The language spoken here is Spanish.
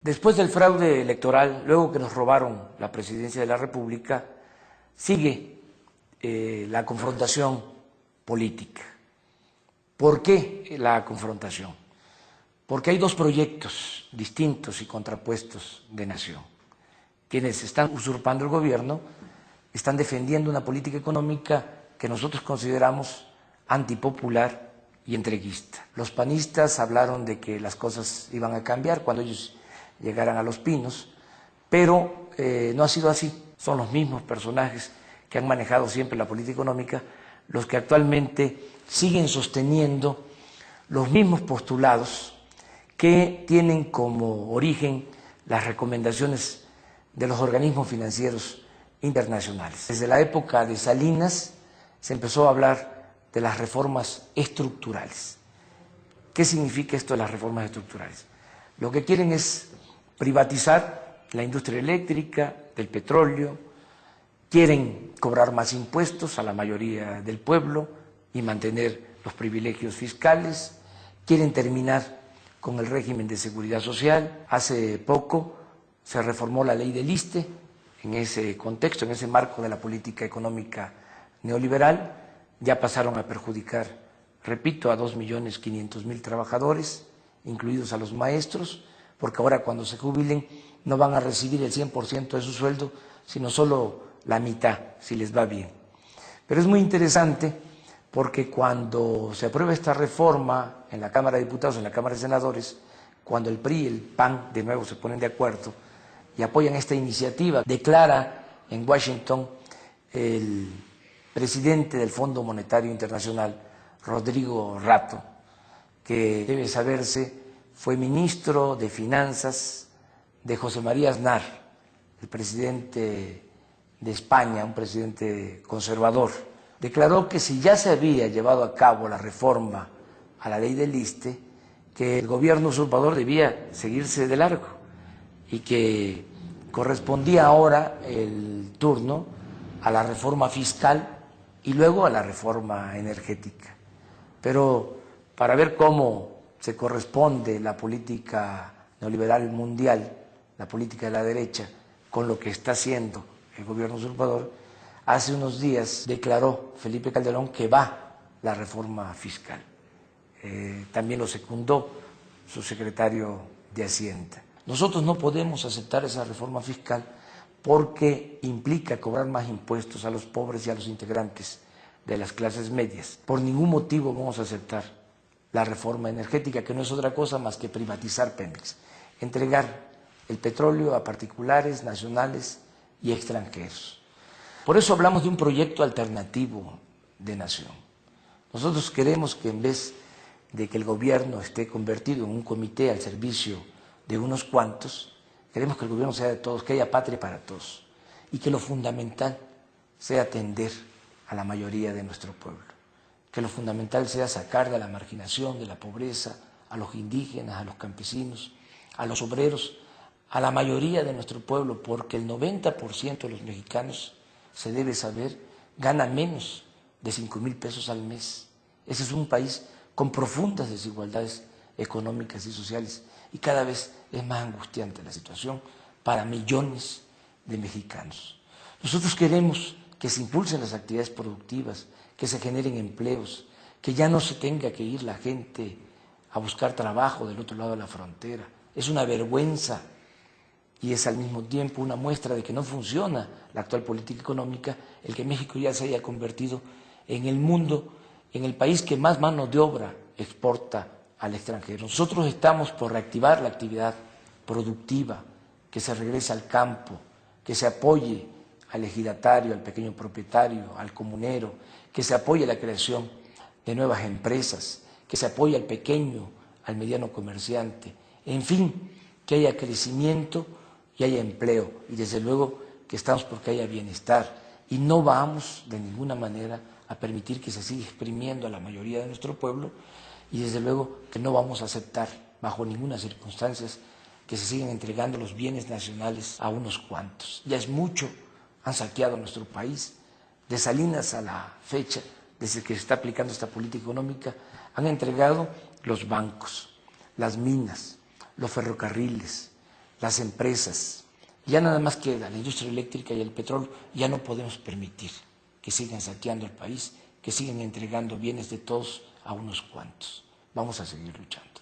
Después del fraude electoral, luego que nos robaron la presidencia de la República, sigue la confrontación política. ¿Por qué la confrontación? Porque hay dos proyectos distintos y contrapuestos de nación. Quienes están usurpando el gobierno están defendiendo una política económica que nosotros consideramos antipopular y entreguista. Los panistas hablaron de que las cosas iban a cambiar cuando ellos llegaran a Los Pinos, pero no ha sido así. Son los mismos personajes que han manejado siempre la política económica los que actualmente siguen sosteniendo los mismos postulados que tienen como origen las recomendaciones de los organismos financieros internacionales. Desde la época de Salinas se empezó a hablar de las reformas estructurales. ¿Qué significa esto de las reformas estructurales? Lo que quieren es privatizar la industria eléctrica, del petróleo, quieren cobrar más impuestos a la mayoría del pueblo y mantener los privilegios fiscales, quieren terminar con el régimen de seguridad social. Hace poco se reformó la ley del ISSSTE en ese contexto, en ese marco de la política económica neoliberal. Ya pasaron a perjudicar, repito, a 2.500.000 trabajadores, incluidos a los maestros, porque ahora cuando se jubilen no van a recibir el 100% de su sueldo, sino solo la mitad, si les va bien. Pero es muy interesante porque cuando se aprueba esta reforma en la Cámara de Diputados, en la Cámara de Senadores, cuando el PRI y el PAN de nuevo se ponen de acuerdo y apoyan esta iniciativa, declara en Washington el presidente del Fondo Monetario Internacional, Rodrigo Rato, que debe saberse fue ministro de Finanzas de José María Aznar, el presidente de España, un presidente conservador. Declaró que si ya se había llevado a cabo la reforma a la ley del ISSSTE, que el gobierno usurpador debía seguirse de largo y que correspondía ahora el turno a la reforma fiscal y luego a la reforma energética. Pero para ver cómo se corresponde la política neoliberal mundial, la política de la derecha, con lo que está haciendo el gobierno usurpador, hace unos días declaró Felipe Calderón que va la reforma fiscal. También lo secundó su secretario de Hacienda. Nosotros no podemos aceptar esa reforma fiscal porque implica cobrar más impuestos a los pobres y a los integrantes de las clases medias. Por ningún motivo vamos a aceptar la reforma energética, que no es otra cosa más que privatizar Pemex, entregar el petróleo a particulares, nacionales y extranjeros. Por eso hablamos de un proyecto alternativo de nación. Nosotros queremos que en vez de que el gobierno esté convertido en un comité al servicio de unos cuantos, queremos que el gobierno sea de todos, que haya patria para todos y que lo fundamental sea atender a la mayoría de nuestro pueblo, que lo fundamental sea sacar de la marginación, de la pobreza, a los indígenas, a los campesinos, a los obreros, a la mayoría de nuestro pueblo, porque el 90% de los mexicanos, se debe saber, gana menos de 5,000 pesos al mes. Ese es un país con profundas desigualdades económicas y sociales y cada vez es más angustiante la situación para millones de mexicanos. Nosotros queremos que se impulsen las actividades productivas, que se generen empleos, que ya no se tenga que ir la gente a buscar trabajo del otro lado de la frontera. Es una vergüenza y es al mismo tiempo una muestra de que no funciona la actual política económica, el que México ya se haya convertido en el mundo, en el país que más mano de obra exporta al extranjero. Nosotros estamos por reactivar la actividad productiva, que se regrese al campo, que se apoye al ejidatario, al pequeño propietario, al comunero, que se apoye la creación de nuevas empresas, que se apoye al pequeño, al mediano comerciante, en fin, que haya crecimiento y haya empleo y desde luego que estamos porque haya bienestar y no vamos de ninguna manera a permitir que se siga exprimiendo a la mayoría de nuestro pueblo y desde luego que no vamos a aceptar bajo ninguna circunstancia que se sigan entregando los bienes nacionales a unos cuantos. Ya es mucho, han saqueado nuestro país. De Salinas a la fecha, desde que se está aplicando esta política económica, han entregado los bancos, las minas, los ferrocarriles, las empresas. Ya nada más queda la industria eléctrica y el petróleo. Ya no podemos permitir que sigan saqueando el país, que sigan entregando bienes de todos a unos cuantos. Vamos a seguir luchando.